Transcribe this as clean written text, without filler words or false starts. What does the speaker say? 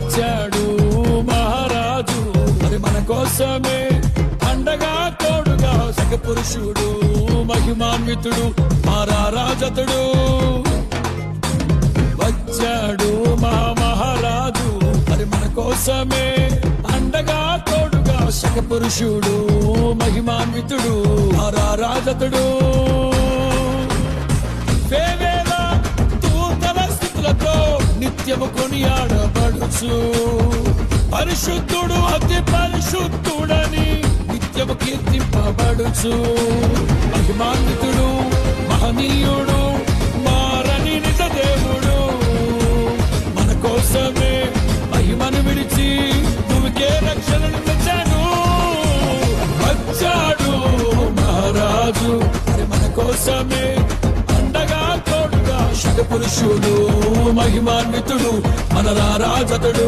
వచ్చాడు మహారాజు మరి మన కోసమే అండగా తోడుగా సగ పురుషుడు మహిమాన్వితుడు మహారాజతుడు వచ్చాడు మహారాజు మరి మన కోసమే అండగా తోడుగా సగ పురుషుడు మహిమాన్వితుడు మహారాజతుడు వేవేల దూతల స్తుతులతో నిత్యము కొనియాడబడుచు పరిశుద్ధుడు అతి పరిశుద్ధుడని నిత్యము కీర్తింపబడుచు మహిమాన్వితుడు మహనీయుడు మారని నిజ దేవుడు మన కోసమే మహిమను విడిచి భూమికే రక్షణను తెచ్చాడు వచ్చాడు మహారాజు మన కోసమే అండగా తోడుగా శగ పురుషుడు మహిమాన్వితుడు మన రాజతుడు